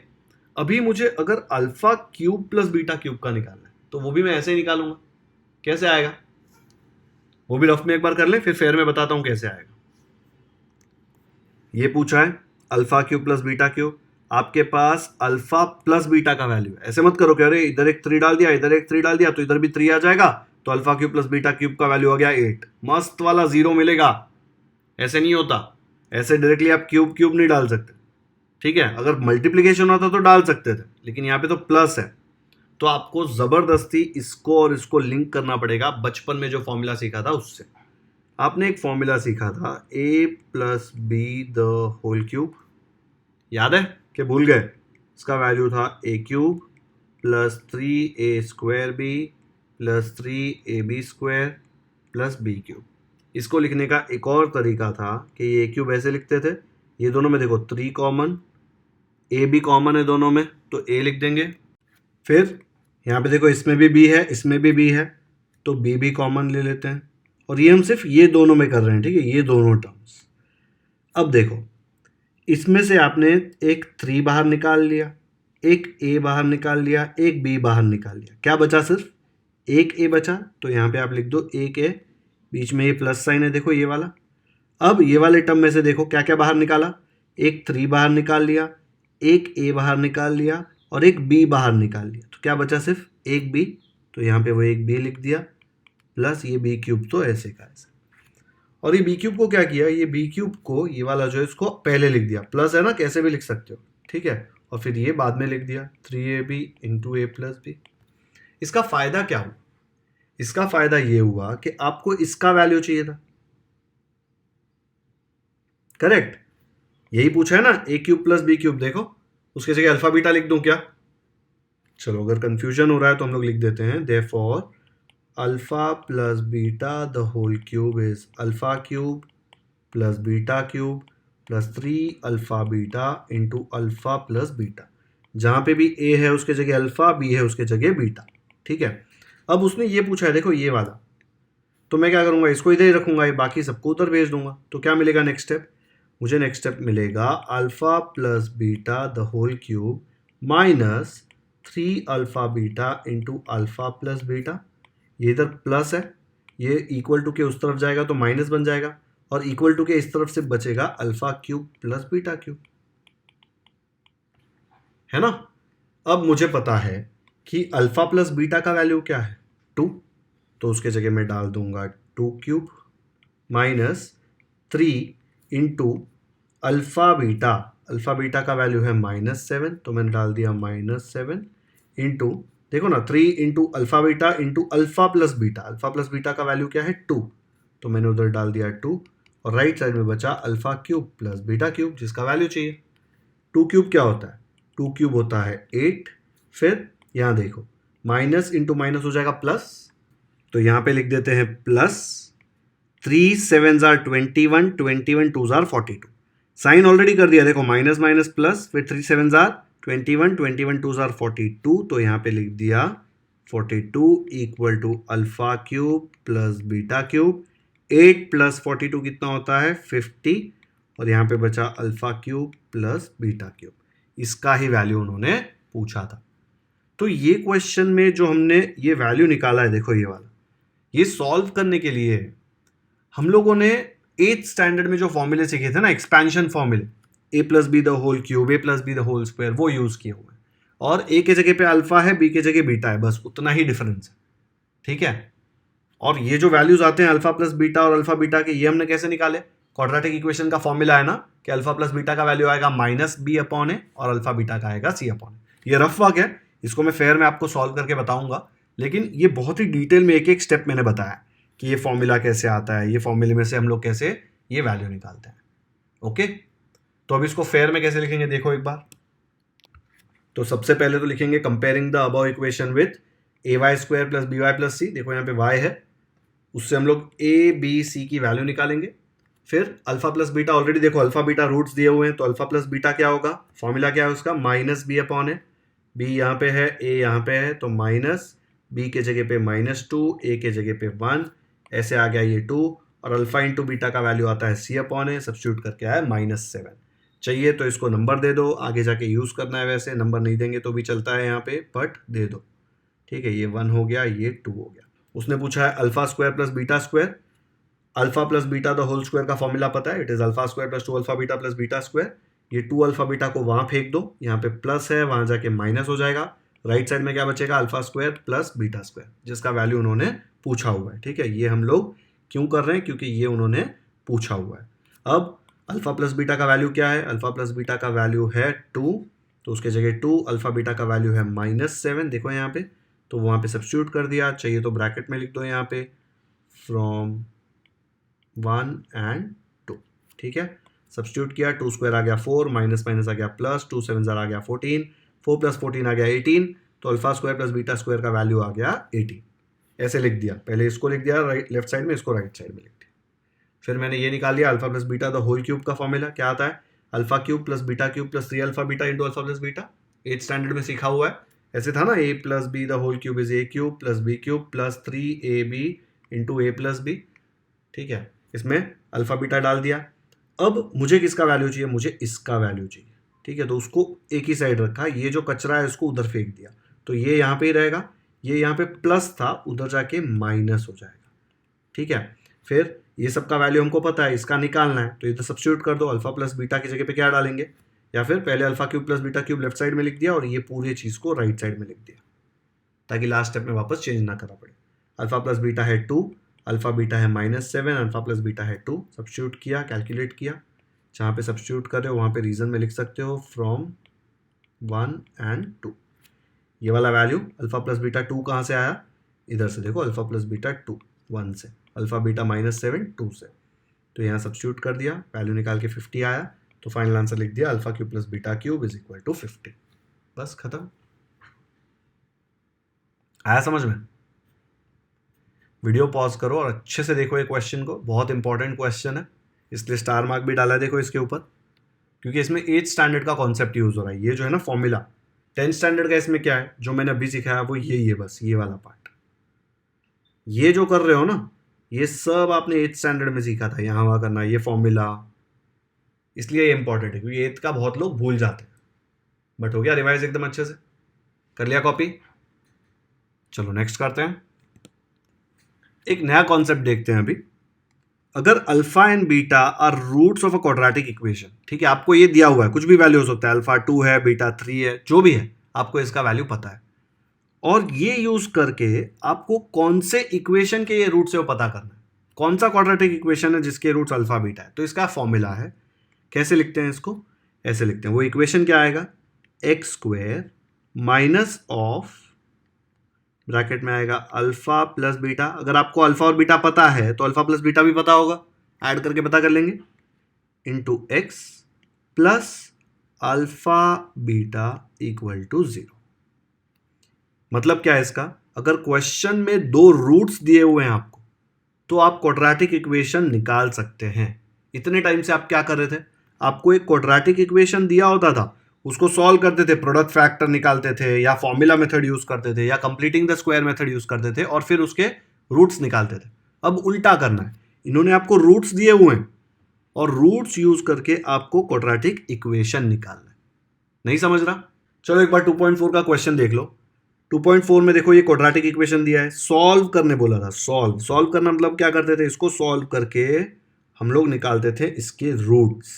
अभी मुझे अगर alpha cube plus beta cube का निकालना है तो वो भी मैं ऐसे ही निकालूंगा। कैसे आएगा वो भी रफ में एक बार कर ले, फिर फेयर में बताता हूं कैसे आएगा। ये पूछा है alpha cube plus beta cube, आपके पास अल्फा प्लस बीटा का वैल्यू है। ऐसे मत करो कि अरे इधर एक 3 डाल दिया, इधर एक 3 डाल दिया तो इधर भी 3 आ जाएगा, तो alpha cube plus beta cube का वैल्यू आ गया 8, मस्त वाला 0 मिलेगा। ऐसे नहीं होता, ऐसे डायरेक्टली आप क्यूब क्यूब नहीं डाल सकते, ठीक है। अगर मल्टीप्लीकेशन होता तो डाल सकते थे, लेकिन यहाँ पे तो प्लस है, तो आपको जबरदस्ती इसको और इसको लिंक करना पड़ेगा बचपन में जो फॉर्मूला सीखा था उससे। आपने एक फॉर्मूला सीखा था a plus B the whole cube, याद है कि भूल गए? इसका वैल्यू था A cube plus 3a² plus 3ab² plus B cube. इसको लिखने का एक और तरीका था कि ये ए क्यूब ऐसे लिखते थे, ये दोनों में देखो 3 कॉमन, ए भी कॉमन है दोनों में, तो ए लिख देंगे। फिर यहाँ पे देखो इसमें भी बी है, इसमें भी बी है, तो बी भी कॉमन ले लेते हैं। और ये हम सिर्फ ये दोनों में कर रहे हैं, ठीक है, ये दोनों टर्म्स। अब देखो इसमें से आपने एक 3 बाहर निकाल लिया, एक ए बाहर निकाल लिया, एक बी बाहर निकाल लिया, क्या बचा? सिर्फ एक ए बचा। तो यहाँ पे आप लिख दो एक ए, बीच में ये प्लस साइन है देखो ये वाला। अब ये वाले टर्म में से देखो क्या क्या बाहर निकाला, एक 3 बाहर निकाल लिया, एक ए बाहर निकाल लिया और एक बी बाहर निकाल लिया, तो क्या बचा? सिर्फ एक बी। तो यहाँ पे वो एक बी लिख दिया, प्लस ये बी क्यूब तो ऐसे का ऐसे। और ये बी क्यूब को क्या किया, ये बी क्यूब को ये वाला जो है इसको पहले लिख दिया, प्लस है ना, कैसे भी लिख सकते हो, ठीक है। और फिर ये बाद में लिख दिया 3ab इंटू ए प्लस बी। इसका फायदा क्या हुआ? इसका फायदा ये हुआ कि आपको इसका वैल्यू चाहिए था, करेक्ट? यही पूछा है ना, ए क्यूब प्लस बी क्यूब। देखो उसके जगह अल्फा बीटा लिख दूं क्या? चलो अगर कंफ्यूजन हो रहा है तो हम लोग लिख देते हैं, therefore alpha plus beta the whole cube is alpha cube plus beta cube plus 3 alpha beta into alpha plus beta. जहाँ पे भी ए है उसके जगह अल्फा, बी है उसके जगह बीटा, ठीक है। अब उसने ये पूछा है देखो ये वाला, तो मैं क्या करूँगा, इसको इधर ही रखूँगा, ये बाकी सबको उधर भेज दूंगा। तो क्या मिलेगा नेक्स्ट स्टेप? मुझे नेक्स्ट स्टेप मिलेगा alpha plus beta the whole cube minus 3 alpha beta into alpha plus beta. ये इधर प्लस है, ये इक्वल टू के उस तरफ जाएगा तो माइनस बन जाएगा, और इक्वल टू के इस तरफ से बचेगा alpha cube plus beta cube, है ना। अब मुझे पता है कि अल्फा प्लस बीटा का वैल्यू क्या है, 2, तो उसके जगह मैं डाल दूंगा 2 cube minus 3 into alpha beta का वैल्यू है -7, तो मैंने डाल दिया -7 इंटू, देखो ना 3 इंटू अल्फा प्लस बीटा का वैल्यू क्या है 2, तो मैंने उधर डाल दिया 2, और राइट साइड में बचा alpha cube plus beta cube जिसका वैल्यू चाहिए। 2 क्यूब क्या होता है? 2 क्यूब होता है 8। फिर यहाँ देखो माइनस इंटू माइनस हो जाएगा प्लस, तो यहाँ पे लिख देते हैं plus 3 7s are 21, 21 2s are 42। Sign already कर दिया, देखो माइनस माइनस प्लस, फिर 3 7s are 21, 21 2s are 42, तो यहाँ पे लिख दिया 42 equal to alpha cube plus beta cube. 8 plus 42 कितना होता है 50, और यहाँ पे बचा alpha cube plus beta cube. इसका ही वैल्यू उन्होंने पूछा था। तो ये क्वेश्चन में जो हमने ये वैल्यू निकाला है देखो ये वाला, ये सॉल्व करने के लिए हम लोगों ने 8th स्टैंडर्ड में जो फॉर्मूले सीखे थे ना, एक्सपेंशन फॉर्मूले, A plus B the whole cube, A plus B the whole square, वो यूज किए हुए हैं। और ए के जगह पे अल्फा है, बी के जगह बीटा है, बस उतना ही डिफरेंस है, ठीक है। और ये जो वैल्यूज आते हैं अल्फा प्लस बीटा और अल्फा बीटा के, ये हमने कैसे निकाले? क्वाड्रेटिक इक्वेशन का फॉर्मूला है ना कि अल्फा प्लस बीटा का वैल्यू आएगा -b/a और अल्फा बीटा का आएगा c/a। ये रफ वर्क है, इसको मैं फेयर में आपको सॉल्व करके बताऊंगा, लेकिन ये बहुत ही डिटेल में एक एक स्टेप मैंने बताया कि ये फॉर्मूला कैसे आता है, ये फॉर्मूले में से हम लोग कैसे ये वैल्यू निकालते हैं। ओके, तो अब इसको फेयर में कैसे लिखेंगे देखो एक बार। तो सबसे पहले तो लिखेंगे comparing the above equation with ay² plus by plus c। देखो यहाँ पे y है, उससे हम लोग a b c की वैल्यू निकालेंगे। फिर अल्फा प्लस बीटा, ऑलरेडी देखो अल्फा बीटा रूट्स दिए हुए हैं, तो अल्फा प्लस बीटा क्या होगा, फॉर्मूला क्या है उसका, -b/a। b यहाँ पे है, a यहाँ पे है, तो माइनस b के जगह पे -2, a के जगह पे 1, ऐसे आ गया ये 2, और अल्फा इंटू बीटा का वैल्यू आता है c/a, सब्स्टिट्यूट करके आया -7। चाहिए तो इसको नंबर दे दो, आगे जाके यूज़ करना है, वैसे नंबर नहीं देंगे तो भी चलता है यहाँ पे, बट दे दो, ठीक है। ये 1 हो गया, ये 2 हो गया। उसने पूछा है alpha square plus beta square, alpha plus beta the whole square का फॉर्मूला पता है, it is alpha square plus 2 alpha beta plus beta square. ये 2 अल्फा बीटा को वहाँ फेंक दो, यहाँ पे प्लस है, वहाँ जाके माइनस हो जाएगा, राइट साइड में क्या बचेगा, alpha square plus beta square, जिसका वैल्यू उन्होंने पूछा हुआ है, ठीक है। ये हम लोग क्यों कर रहे हैं, क्योंकि ये उन्होंने पूछा हुआ है। अब अल्फा प्लस बीटा का वैल्यू क्या है, अल्फा प्लस बीटा का वैल्यू है 2, तो उसके जगह 2, अल्फा बीटा का वैल्यू है -7, देखो यहाँ पे, तो वहाँ पे सब्स्टिट्यूट कर दिया। चाहिए तो ब्रैकेट में लिख दो यहाँ पे फ्रॉम 1 and 2, ठीक है। सब्स्टिट्यूट किया, 2 स्क्वायर आ गया 4, माइनस माइनस आ गया प्लस, 2 7 आ गया 14, 4 प्लस 14 आ गया 18, तो alpha square plus beta square का वैल्यू आ गया 18। ऐसे लिख दिया, पहले इसको लिख दिया राइट लेफ्ट साइड में, इसको राइट साइड में लिख दिया। फिर मैंने ये निकाल लिया alpha plus beta the whole cube का फॉर्मूला क्या आता है, alpha cube plus beta cube plus 3 alpha beta into alpha plus beta. 8th standard में सीखा हुआ है, ऐसे था ना, A plus B the whole cube is A cube plus B cube plus 3ab into A plus B. ठीक है, इसमें अल्फा बीटा डाल दिया। अब मुझे किसका वैल्यू चाहिए, मुझे इसका वैल्यू चाहिए। ठीक है, तो उसको एक ही साइड रखा, ये जो कचरा है उसको उधर फेंक दिया, तो ये यहाँ पे ही रहेगा, ये यहाँ पे प्लस था उधर जाके माइनस हो जाएगा। ठीक है, फिर ये सब का वैल्यू हमको पता है, इसका निकालना है, तो इधर सब्स्टिट्यूट कर दो, अल्फा प्लस बीटा की जगह पे क्या डालेंगे, या फिर पहले alpha cube plus beta cube left side में लिख दिया और ये पूरी चीज़ को राइट साइड में लिख दिया, ताकि लास्ट स्टेप में वापस चेंज ना करना पड़े। अल्फा प्लस बीटा है 2, अल्फा बीटा है -7, अल्फा प्लस बीटा है 2, सब्स्टिट्यूट किया, कैलकुलेट किया, जहाँ पे सब्स्टिट्यूट कर रहे हो वहाँ पे रीजन में लिख सकते हो फ्रॉम 1 and 2। ये वाला वैल्यू अल्फा प्लस बीटा 2 कहाँ से आया, इधर से देखो, अल्फा प्लस बीटा 2 1 से, अल्फा बीटा -7 2 से, तो यहाँ सब्स्टिट्यूट कर दिया, वैल्यू निकाल के 50 आया, तो फाइनल आंसर लिख दिया alpha cube plus beta cube is equal to 50। बस खत्म। आया समझ में? वीडियो पॉज करो और अच्छे से देखो ये क्वेश्चन को, बहुत इंपॉर्टेंट क्वेश्चन है, इसलिए स्टार मार्क भी डाला है देखो इसके ऊपर, क्योंकि इसमें 8th स्टैंडर्ड का कॉन्सेप्ट यूज हो रहा है। ये जो है ना फॉर्मूला 10th स्टैंडर्ड का, इसमें क्या है जो मैंने अभी सिखाया वो यही है, बस ये वाला पार्ट। ये जो कर रहे हो ना, ये सब आपने 8th स्टैंडर्ड में सीखा था, यहाँ वहाँ करना, ये फॉर्मूला, इसलिए ये इंपॉर्टेंट है, क्योंकि 8th का बहुत लोग भूल जाते हैं। बट हो गया रिवाइज एकदम अच्छे से, कर लिया कॉपी। चलो नेक्स्ट करते हैं, एक नया कॉन्सेप्ट देखते हैं अभी। अगर alpha and beta are roots of a quadratic equation, ठीक है, आपको ये दिया हुआ है, कुछ भी वैल्यू हो सकता है, अल्फा 2 है, बीटा 3 है, जो भी है, आपको इसका वैल्यू पता है, और ये यूज करके आपको कौन से इक्वेशन के ये रूट्स है वो पता करना है, कौन सा क्वाड्रेटिक इक्वेशन है जिसके रूट्स अल्फा बीटा है। तो इसका फॉर्मूला है, कैसे लिखते हैं इसको, ऐसे लिखते हैं, वो इक्वेशन क्या आएगा, x square minus of, bracket में आएगा अल्फा प्लस बीटा। अगर आपको अल्फा और बीटा पता है तो अल्फा प्लस बीटा भी पता होगा, ऐड करके पता कर लेंगे, into x plus alpha beta equal to 0। मतलब क्या है इसका, अगर क्वेश्चन में 2 रूट्स दिए हुए हैं आपको, तो आप क्वाड्रेटिक इक्वेशन निकाल सकते हैं। इतने टाइम से आप क्या कर रहे थे, आपको एक क्वाड्रेटिक इक्वेशन दिया होता था, उसको सॉल्व करते थे, प्रोडक्ट फैक्टर निकालते थे, या फॉर्मूला मेथड यूज करते थे, या completing the square method use करते थे, और फिर उसके रूट्स निकालते थे। अब उल्टा करना है, इन्होंने आपको रूट्स दिए हुए हैं और रूट्स यूज करके आपको क्वाड्रेटिक इक्वेशन निकालना है। नहीं समझ रहा, चलो एक बार 2.4 का क्वेश्चन देख लो। 2.4 में देखो ये क्वाड्रेटिक इक्वेशन दिया है, सॉल्व करने बोला था, सॉल्व करना मतलब क्या करते थे, इसको सॉल्व करके हम लोग निकालते थे इसके रूट्स।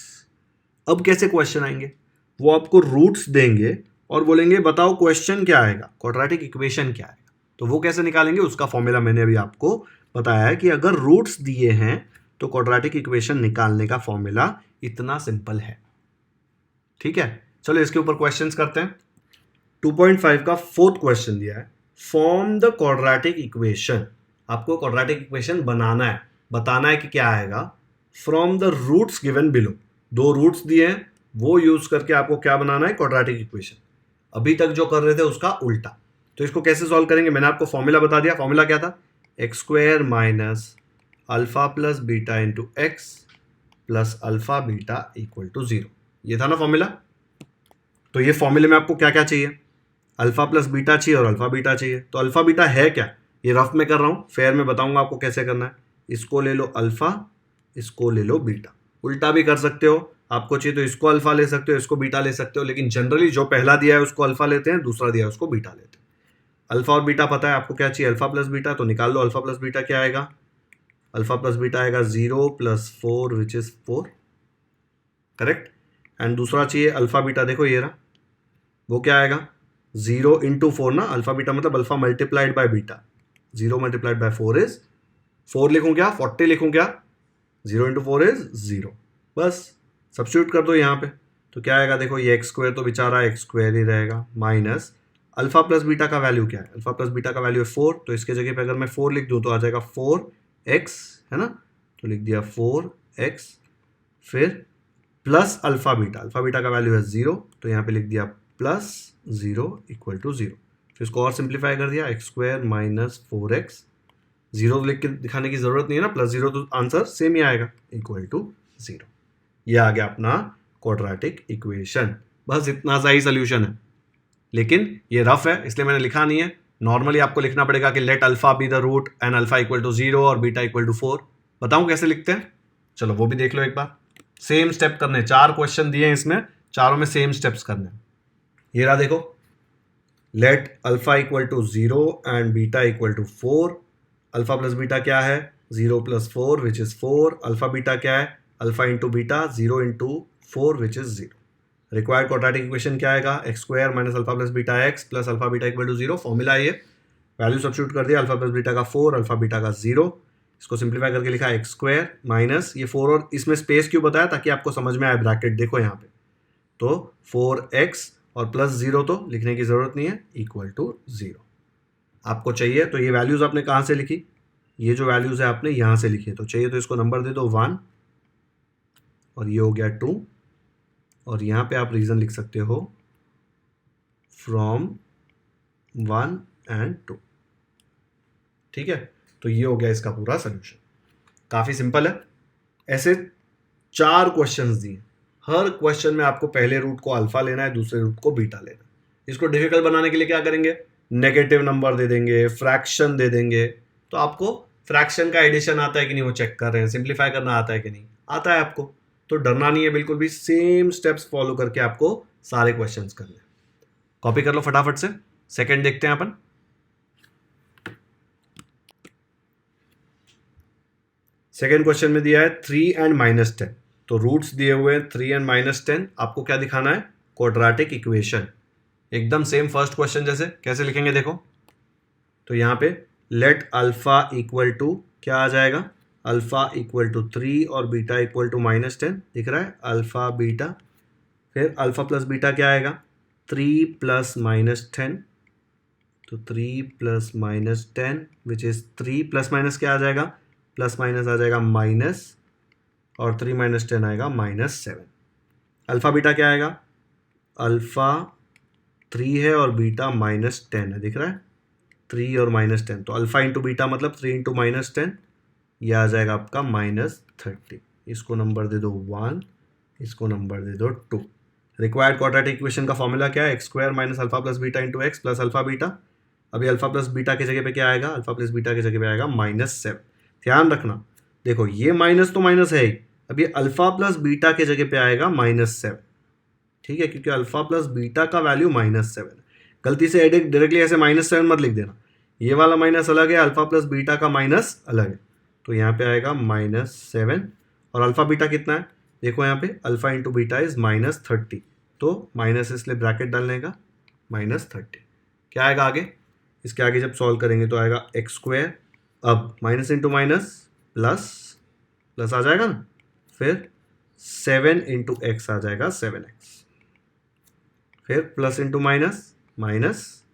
अब कैसे क्वेश्चन आएंगे, वो आपको रूट्स देंगे और बोलेंगे बताओ क्वेश्चन क्या आएगा, क्वाड्रेटिक इक्वेशन क्या आएगा। तो वो कैसे निकालेंगे, उसका फॉर्मूला मैंने अभी आपको बताया है कि अगर रूट्स दिए हैं तो क्वाड्रेटिक इक्वेशन निकालने का फॉर्मूला इतना सिंपल है। ठीक है, चलो इसके ऊपर क्वेश्चंस करते हैं। 2.5 का 4th क्वेश्चन दिया है, फॉर्म द क्वाड्रेटिक इक्वेशन। आपको क्वाड्रेटिक इक्वेशन बनाना है, बताना है कि क्या आएगा, from the roots given below. 2 roots दिए हैं, वो यूज करके आपको क्या बनाना है, क्वाड्रेटिक इक्वेशन। अभी तक जो कर रहे थे उसका उल्टा। तो इसको कैसे सॉल्व करेंगे, मैंने आपको फॉर्मूला बता दिया। फॉर्मूला क्या था, x square minus alpha plus beta into x plus alpha beta equal to 0, ये था ना फॉर्मूला। तो ये फॉर्मूले में आपको क्या क्या चाहिए, अल्फा प्लस बीटा चाहिए और अल्फा बीटा चाहिए। तो अल्फा बीटा है क्या, ये रफ में कर रहा हूँ, फेयर में बताऊंगा आपको कैसे करना है। इसको ले लो अल्फा, इसको ले लो बीटा, उल्टा भी कर सकते हो, आपको चाहिए तो इसको अल्फा ले सकते हो, इसको बीटा ले सकते हो, लेकिन जनरली जो पहला दिया है उसको अल्फा लेते हैं, दूसरा दिया है उसको बीटा लेते हैं। अल्फा और बीटा पता है आपको क्या चाहिए, अल्फा प्लस बीटा, तो निकाल लो अल्फा प्लस बीटा क्या आएगा, अल्फा प्लस बीटा आएगा 0 + 4 विच इज 4, करेक्ट। एंड दूसरा चाहिए अल्फा बीटा, देखो ये रहा, वो क्या आएगा 0 × 4 ना, अल्फा बीटा मतलब alpha multiplied by beta, 0 × 4 is 4 लिखूं क्या, 40 लिखूं क्या, 0 × 4 इज 0। बस सब्स्टिट्यूट कर दो यहाँ पे, तो क्या आएगा, देखो ये एक्स स्क्वायर तो बेचारा एक्स स्क्वायर ही रहेगा, माइनस अल्फा प्लस बीटा का वैल्यू क्या है, अल्फा प्लस बीटा का वैल्यू है 4, तो इसके जगह पे अगर मैं 4 लिख दूँ तो आ जाएगा 4x, है ना, तो लिख दिया 4x, फिर प्लस अल्फा बीटा का वैल्यू है 0, तो यहाँ पे लिख दिया प्लस 0 इक्वल टू 0। फिर इसको और सिंप्लीफाई कर दिया, एक्स स्क्वायर माइनस 4x, 0 लिख के दिखाने की ज़रूरत नहीं है ना, प्लस 0 तो आंसर सेम ही आएगा, इक्वल टू 0। ये आ गया अपना क्वाड्रेटिक इक्वेशन। बस इतना सा ही सोल्यूशन है, लेकिन ये रफ है इसलिए मैंने लिखा नहीं है। नॉर्मली आपको लिखना पड़ेगा कि let alpha be the root and alpha equal to 0 और बीटा इक्वल टू 4। बताऊं कैसे लिखते हैं? चलो वो भी देख लो एक बार। सेम स्टेप करने, 4 क्वेश्चन दिए हैं इसमें, चारों में सेम स्टेप्स करने। ये रहा देखो, let alpha equal to 0 and beta equal to 4। Alpha plus beta क्या है? 0 plus 4 which is 4। Alpha beta क्या है? Alpha into beta 0 into 4 which is 0। Required quadratic equation क्या आएगा? X square minus alpha plus beta x plus alpha beta equal to 0। Formula ये, value substitute कर दिया, alpha plus beta का 4, alpha beta का 0। इसको सिंप्लीफाई करके लिखा एक्स स्क्वायर माइनस ये 4, और इसमें स्पेस क्यों बताया? ताकि आपको समझ में आए, ब्रैकेट देखो यहाँ पे, तो 4x और प्लस 0 तो लिखने की जरूरत नहीं है, इक्वल टू 0। आपको चाहिए तो ये वैल्यूज आपने कहाँ से लिखी? ये जो वैल्यूज है आपने यहाँ से लिखी है, तो चाहिए तो इसको नंबर दे दो 1, और ये हो गया 2, और यहाँ पे आप रीजन लिख सकते हो फ्रॉम 1 एंड 2। ठीक है, तो ये हो गया इसका पूरा सोल्यूशन। काफी सिंपल है। ऐसे 4 क्वेश्चंस दिए, हर क्वेश्चन में आपको पहले रूट को अल्फा लेना है, दूसरे रूट को बीटा लेना है। इसको डिफिकल्ट बनाने के लिए क्या करेंगे? नेगेटिव नंबर दे देंगे, फ्रैक्शन दे देंगे। तो आपको फ्रैक्शन का एडिशन आता है कि नहीं वो चेक कर रहे हैं, सिंप्लीफाई करना आता है कि नहीं आता है आपको, तो डरना नहीं है बिल्कुल भी। सेम स्टेप्स फॉलो करके आपको सारे क्वेश्चंस करने। कॉपी कर लो फटाफट से। सेकंड देखते हैं अपन। सेकंड क्वेश्चन में दिया है 3 एंड माइनस 10, तो रूट्स दिए हुए हैं 3 एंड माइनस 10। आपको क्या दिखाना है? Quadratic equation. एकदम सेम फर्स्ट क्वेश्चन जैसे। कैसे लिखेंगे देखो, तो यहां पे लेट अल्फा इक्वल टू क्या आ जाएगा? अल्फा इक्वल टू 3 और बीटा इक्वल टू माइनस 10। दिख रहा है? अल्फा बीटा, फिर अल्फा प्लस बीटा क्या आएगा? 3 प्लस माइनस 10, तो 3 plus minus 10 which is 3 plus minus क्या आ जाएगा? प्लस माइनस आ जाएगा माइनस, और 3 माइनस 10 आएगा माइनस 7। अल्फा बीटा क्या आएगा? अल्फा 3 है और बीटा माइनस 10 है। दिख रहा है? 3 और माइनस 10, तो अल्फा इंटू बीटा मतलब 3 इंटू माइनस 10, यह आ जाएगा आपका माइनस 30। इसको नंबर दे दो 1, इसको नंबर दे दो 2। रिक्वायर्ड क्वाड्रेटिक इक्वेशन का फॉर्मूला क्या है? X square minus alpha plus beta into x plus alpha beta. अभी अल्फा प्लस बीटा की जगह पे क्या आएगा? अल्फा प्लस बीटा की जगह पे आएगा माइनस 7। ध्यान रखना, देखो ये माइनस तो माइनस है ही, अभी अल्फा प्लस बीटा के जगह पे आएगा माइनस 7। ठीक है, क्योंकि अल्फा प्लस बीटा का वैल्यू माइनस 7 है। गलती से डायरेक्टली ऐसे माइनस 7 मत लिख देना, ये वाला माइनस अलग है, अल्फा प्लस बीटा का माइनस अलग है। तो यहाँ पे आएगा माइनस 7, और अल्फा बीटा कितना है? देखो यहाँ पे alpha into beta is minus 30, तो माइनस इसलिए ब्रैकेट डालने का माइनस 30। क्या आएगा आगे? इसके आगे जब सॉल्व करेंगे तो आएगा एक्स स्क्वायर, अब minus into minus plus, plus आ जाएगा ना, फिर 7 इंटू एक्स आ जाएगा 7x, फिर प्लस इंटू माइनस माइनस,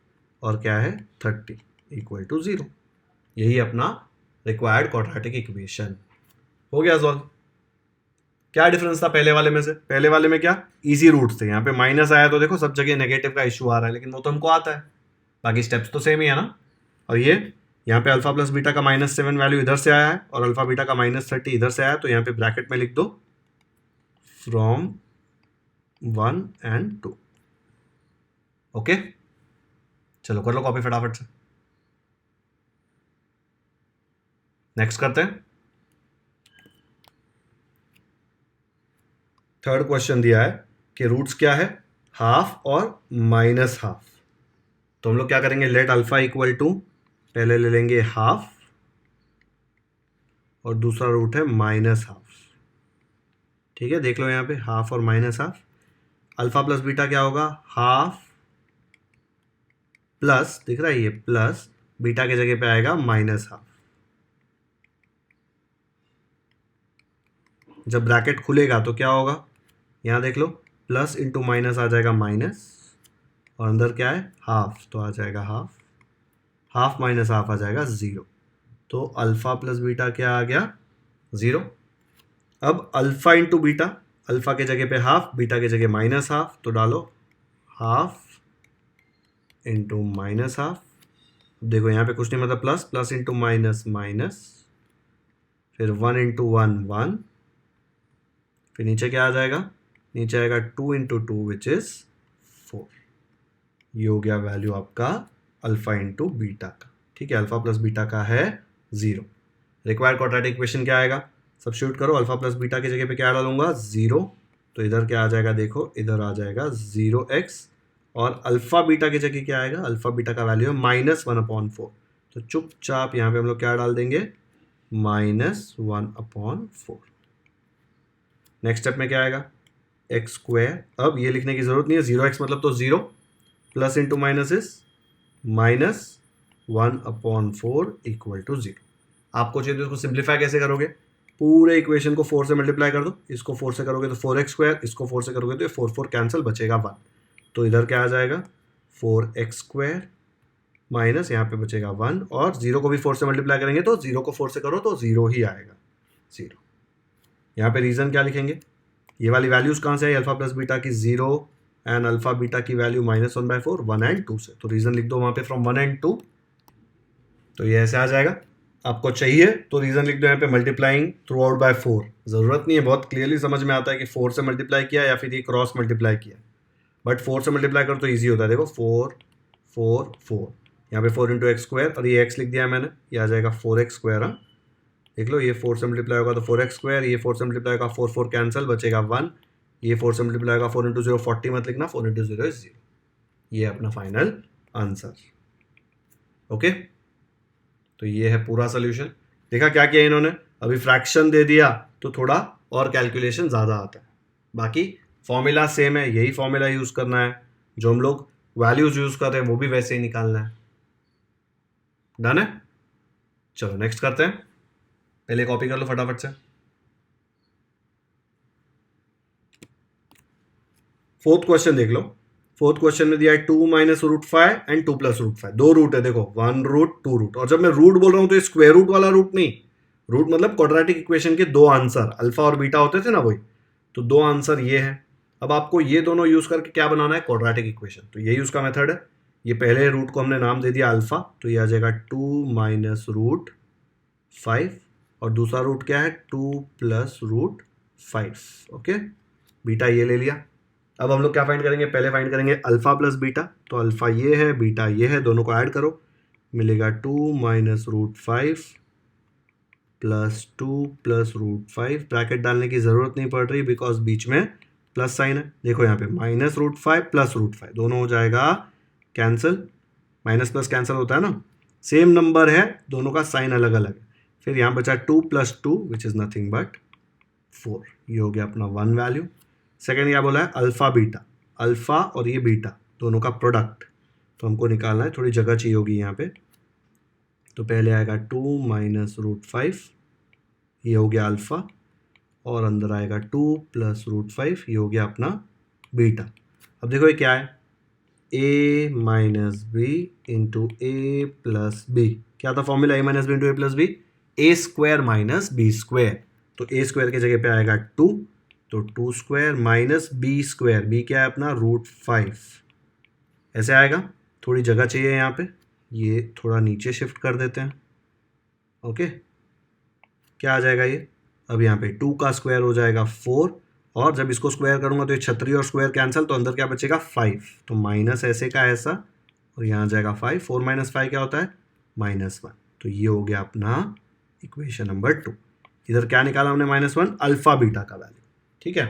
और क्या है 30 इक्वल टू 0। यही अपना रिक्वायर्ड क्वाड्रेटिक इक्वेशन हो गया सॉल्व। क्या डिफरेंस था पहले वाले में से? पहले वाले में क्या इजी रूट्स थे, यहाँ पे माइनस आया तो देखो सब जगह नेगेटिव का इशू आ रहा है, लेकिन वो तो हमको आता है, बाकी स्टेप्स तो सेम ही है ना। और ये यहाँ पे अल्फा प्लस बीटा का माइनस 7 वैल्यू इधर से आया है, और अल्फा बीटा का माइनस 30 इधर से आया, तो यहाँ पे ब्रैकेट में लिख दो फ्रॉम 1 एंड 2। ओके, चलो कर लो कॉपी फटाफट से। नेक्स्ट करते हैं। थर्ड क्वेश्चन दिया है कि रूट्स क्या है? हाफ और माइनस हाफ। तो हम लोग क्या करेंगे? लेट अल्फा इक्वल टू, पहले ले लेंगे हाफ, और दूसरा रूट है माइनस हाफ। ठीक है, देख लो यहाँ पे हाफ और minus half. Alpha plus beta क्या होगा? हाफ प्लस, दिख रहा है ये प्लस, बीटा की जगह पे आएगा माइनस हाफ। जब ब्रैकेट खुलेगा तो क्या होगा? यहाँ देख लो, प्लस इंटू माइनस आ जाएगा माइनस, और अंदर क्या है? हाफ, तो आ जाएगा हाफ, हाफ माइनस हाफ आ जाएगा 0। तो अल्फा प्लस बीटा क्या आ गया? 0। अब अल्फा इंटू बीटा, अल्फा के जगह पे हाफ, बीटा के जगह माइनस हाफ, तो डालो हाफ इंटू माइनस हाफ। देखो यहाँ पे कुछ नहीं मतलब plus, plus into minus minus, फिर 1 इंटू 1 1, फिर नीचे क्या आ जाएगा, नीचे आएगा 2 इंटू 2 विच इज 4। ये हो गया वैल्यू आपका अल्फा इंटू बीटा का। ठीक है, अल्फा प्लस बीटा का है 0। रिक्वायर्ड क्वाड्रेटिक इक्वेशन क्या आएगा, सब्स्टिट्यूट करो, अल्फा प्लस बीटा की जगह पे क्या डालूंगा 0, तो इधर क्या आ जाएगा, देखो इधर आ जाएगा 0x, और अल्फा बीटा की जगह क्या आएगा, अल्फा बीटा का वैल्यू है -1/4, तो चुपचाप यहाँ पे हम लोग क्या डाल देंगे -1/4। नेक्स्ट स्टेप में क्या आएगा एक्स स्क्वायर, अब ये लिखने की जरूरत नहीं है, 0x मतलब तो 0, plus into minus is -1/4 equal to 0। आपको चाहिए तो इसको सिंप्लीफाई कैसे करोगे, पूरे इक्वेशन को 4 से मल्टीप्लाई कर दो, इसको 4 से करोगे तो 4x स्क्वायर, इसको 4 से करोगे तो ये 4 कैंसिल, बचेगा 1, तो इधर क्या आ जाएगा 4x स्क्वायर माइनस यहाँ पे बचेगा 1, और 0 को भी 4 से मल्टीप्लाई करेंगे तो 0 को 4 से करो तो 0 ही आएगा 0। यहाँ पे रीज़न क्या लिखेंगे, ये वाली वैल्यूज कहाँ से आई, अल्फा प्लस बीटा की 0 एंड अल्फा बीटा की वैल्यू -1/4 1 एंड 2 से, तो रीज़न लिख दो वहाँ पे फ्रॉम 1 एंड 2, तो ये ऐसे आ जाएगा। आपको चाहिए तो रीज़न लिख दो यहाँ पे मल्टीप्लाइंग थ्रू आउट बाय 4, ज़रूरत नहीं है, बहुत क्लियरली समझ में आता है कि 4 से मल्टीप्लाई किया या फिर ये क्रॉस मल्टीप्लाई किया, बट 4 से मल्टीप्लाई करो तो ईजी होता है। देखो 4 4 4, यहाँ पे 4 इंटू एक्स स्क्वायर, और ये एक्स लिख दिया है मैंने, ये आ जाएगा 4x स्क्वायर। हाँ देख लो, ये 4 से मल्टीप्लाई होगा तो 4x स्क्वायर, ये 4 से मल्टीप्लाई होगा 4 4 कैंसिल, बचेगा 1, ये 4 से मल्टीप्लाई होगा 4 इंटू 0 40 मत लिखना, 4 इंटू 0 इज 0। ये अपना फाइनल आंसर। ओके, तो ये है पूरा सोल्यूशन। देखा क्या किया इन्होंने, अभी फ्रैक्शन दे दिया तो थोड़ा और कैलकुलेशन ज़्यादा आता है, बाकी फॉर्मूला सेम है, यही फॉर्मूला यूज़ करना है, जो हम लोग वैल्यूज यूज़ कर रहे हैं वो भी वैसे ही निकालना है। डन है, चलो नेक्स्ट करते हैं, पहले कॉपी कर लो फटाफट से। फोर्थ क्वेश्चन देख लो, फोर्थ क्वेश्चन में दिया है 2 minus root 5 and 2 plus root 5, दो रूट है, देखो 1 रूट 2 रूट, और जब मैं रूट बोल रहा हूं तो ये स्क्वायर रूट वाला रूट नहीं, रूट मतलब क्वाड्रेटिक इक्वेशन के दो आंसर, अल्फा और बीटा होते थे ना वही, तो दो आंसर ये है। अब आपको ये दोनों यूज करके क्या बनाना है, क्वाड्रेटिक इक्वेशन, तो यही उसका मेथड है। ये पहले रूट को हमने नाम दे दिया अल्फा, तो ये आ जाएगा 2 माइनस रूट 5, और दूसरा रूट क्या है 2 प्लस रूट 5। ओके, बीटा ये ले लिया। अब हम लोग क्या फाइंड करेंगे, पहले फाइंड करेंगे अल्फा प्लस बीटा, तो अल्फा ये है, बीटा ये है, दोनों को ऐड करो, मिलेगा 2 minus root 5 plus 2 plus root 5। Bracket डालने की ज़रूरत नहीं पड़ रही बिकॉज बीच में प्लस साइन है। देखो यहाँ पे माइनस रूट 5 प्लस रूट 5 दोनों हो जाएगा कैंसिल, माइनस प्लस कैंसिल होता है ना, सेम नंबर है, दोनों का साइन अलग अलग है। फिर यहाँ बचा 2 plus 2 which is nothing but 4, ये हो गया अपना 1 वैल्यू। सेकेंड क्या बोला है, अल्फा बीटा, अल्फा और ये बीटा दोनों का प्रोडक्ट, तो हमको निकालना है, थोड़ी जगह चाहिए होगी यहाँ पे, तो पहले आएगा 2 माइनस रूट 5, ये हो गया अल्फा, और अंदर आएगा 2 प्लस रूट 5, ये हो गया अपना बीटा। अब देखो ये क्या है, a minus b into A plus b, क्या था formula, a minus b into A plus b, a square minus b square, तो ए स्क्वायर की जगह पे आएगा 2, तो 2 square minus b square, b क्या है अपना रूट 5, ऐसे आएगा। थोड़ी जगह चाहिए यहाँ पे, ये थोड़ा नीचे शिफ्ट कर देते हैं। ओके, क्या आ जाएगा ये, अब यहाँ पे 2 का स्क्वायर हो जाएगा 4, और जब इसको स्क्वायर करूँगा तो ये छतरी और स्क्वायर कैंसिल, तो अंदर क्या बचेगा 5, तो माइनस ऐसे का ऐसा, और यहाँ आ जाएगा 5, 4 माइनस 5 क्या होता है -1, तो ये हो गया अपना इक्वेशन नंबर 2। इधर क्या निकाला हमने -1, अल्फा बीटा का वैल्यू। ठीक है,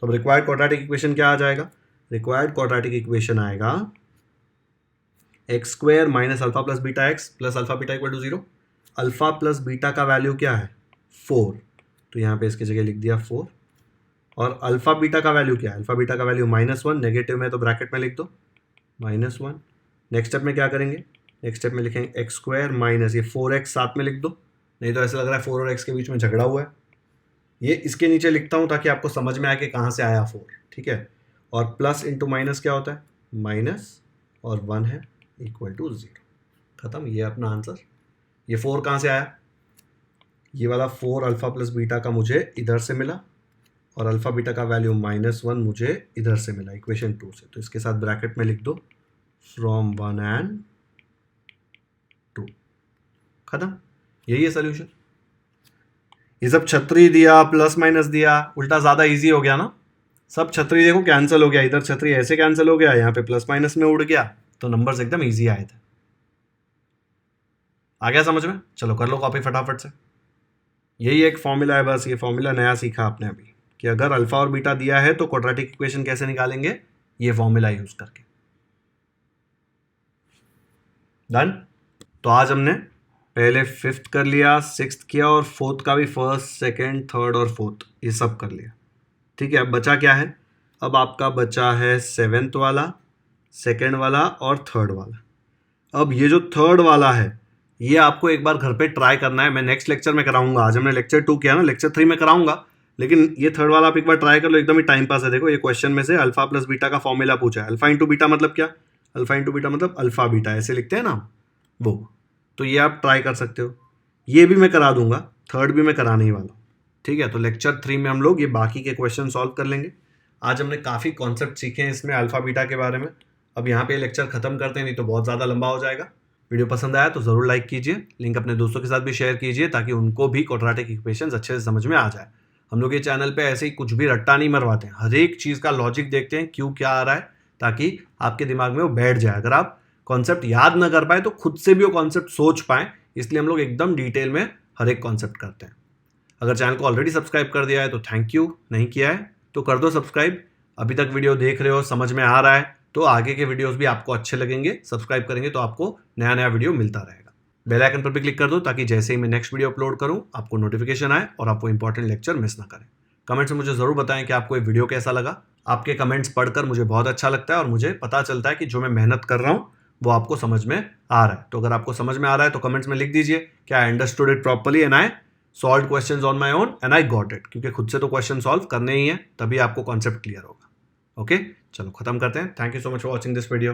तो अब रिक्वायर्ड क्वाड्रेटिक इक्वेशन क्या आ जाएगा, रिक्वायर्ड क्वाड्रेटिक इक्वेशन आएगा x square minus alpha plus beta x plus alpha beta equal to 0। Alpha plus beta का वैल्यू क्या है 4, तो यहाँ पे इसकी जगह लिख दिया 4, और अल्फा बीटा का वैल्यू क्या है, अल्फा बीटा का वैल्यू -1, नेगेटिव में तो ब्रैकेट में लिख दो -1। नेक्स्ट स्टेप में क्या करेंगे, नेक्स्ट स्टेप में लिखेंगे एक्स स्क्वायर माइनस ये 4x साथ में लिख दो, नहीं तो ऐसा लग रहा है 4 और x के बीच में झगड़ा हुआ है, ये इसके नीचे लिखता हूँ ताकि आपको समझ में आए कि कहाँ से आया 4। ठीक है, और प्लस इंटू माइनस क्या होता है माइनस, और 1 है इक्वल टू 0, खत्म, ये अपना आंसर। ये 4 कहाँ से आया, ये वाला 4 अल्फा प्लस बीटा का मुझे इधर से मिला, और अल्फा बीटा का वैल्यू -1 मुझे इधर से मिला इक्वेशन 2 से, तो इसके साथ ब्रैकेट में लिख दो फ्रॉम 1 एंड 2, खत्म। यही है सोल्यूशन। ये सब छतरी दिया प्लस माइनस दिया, उल्टा ज्यादा इजी हो गया ना। सब छतरी देखो कैंसिल हो गया, इधर छतरी ऐसे कैंसिल हो गया, यहाँ पे प्लस माइनस में उड़ गया, तो नंबर्स एकदम इजी आए थे। आ गया समझ में? चलो कर लो कॉपी फटाफट से। यही एक फॉर्मूला है, बस ये फॉर्मूला नया सीखा आपने अभी कि अगर अल्फा और बीटा दिया है तो क्वाड्रेटिक इक्वेशन कैसे निकालेंगे, ये फॉर्मूला यूज करके। डन। तो आज हमने पहले 5th कर लिया, 6th किया और 4th का भी 1st, 2nd, 3rd और 4th ये सब कर लिया। ठीक है, अब बचा क्या है? अब आपका बचा है 7th वाला, 2nd वाला और 3rd वाला। अब ये जो 3rd वाला है ये आपको एक बार घर पे ट्राई करना है। मैं नेक्स्ट लेक्चर में कराऊंगा, आज हमने लेक्चर 2 किया ना, लेक्चर 3 में कराऊंगा, लेकिन ये 3rd वाला आप एक बार ट्राई कर लो, एकदम ही टाइम पास है। देखो ये क्वेश्चन में से अल्फा प्लस बीटा का फॉर्मूला पूछा है। अल्फा इंटू बीटा मतलब क्या? अल्फा इंटू बीटा मतलब अल्फा बीटा, ऐसे लिखते हैं ना वो। तो ये आप ट्राई कर सकते हो। ये भी मैं करा दूंगा, 3rd भी मैं कराने ही वाला हूँ। ठीक है, तो लेक्चर 3 में हम लोग ये बाकी के क्वेश्चन सॉल्व कर लेंगे। आज हमने काफ़ी कॉन्सेप्ट सीखे हैं इसमें अल्फा बीटा के बारे में। अब यहाँ पे लेक्चर खत्म करते हैं, नहीं तो बहुत ज़्यादा लंबा हो जाएगा। वीडियो पसंद आया तो ज़रूर लाइक कीजिए, लिंक अपने दोस्तों के साथ भी शेयर कीजिए ताकि उनको भी क्वाड्रेटिक इक्वेशंस अच्छे से समझ में आ जाए। हम लोग ये चैनल पे ऐसे ही कुछ भी रट्टा नहीं मरवाते हैं, हर एक चीज़ का लॉजिक देखते हैं, क्यों क्या आ रहा है, ताकि आपके दिमाग में वो बैठ जाए। अगर आप कॉन्सेप्ट याद ना कर पाए तो खुद से भी वो कॉन्सेप्ट सोच पाएँ, इसलिए हम लोग एकदम डिटेल में हर एक कॉन्सेप्ट करते हैं। अगर चैनल को ऑलरेडी सब्सक्राइब कर दिया है तो थैंक यू, नहीं किया है तो कर दो सब्सक्राइब। अभी तक वीडियो देख रहे हो, समझ में आ रहा है, तो आगे के वीडियोस भी आपको अच्छे लगेंगे। सब्सक्राइब करेंगे तो आपको नया नया वीडियो मिलता रहेगा। बेल आइकन पर भी क्लिक कर दो ताकि जैसे ही मैं नेक्स्ट वीडियो अपलोड करूं आपको नोटिफिकेशन आए और आपको इंपॉर्टेंट लेक्चर मिस ना करें। कमेंट्स में मुझे ज़रूर बताएं कि आपको ये वीडियो कैसा लगा। आपके कमेंट्स पढ़कर मुझे बहुत अच्छा लगता है और मुझे पता चलता है कि जो मैं मेहनत कर रहा हूँ वो आपको समझ में आ रहा है। तो अगर आपको समझ में आ रहा है तो कमेंट्स में लिख दीजिए कि I understood it properly and I solve questions on my own and I got it, क्योंकि खुद से तो क्वेश्चन सॉल्व करने ही है, तभी आपको कॉन्सेप्ट क्लियर होगा। ओके, चलो खत्म करते हैं। Thank you so much for watching this video.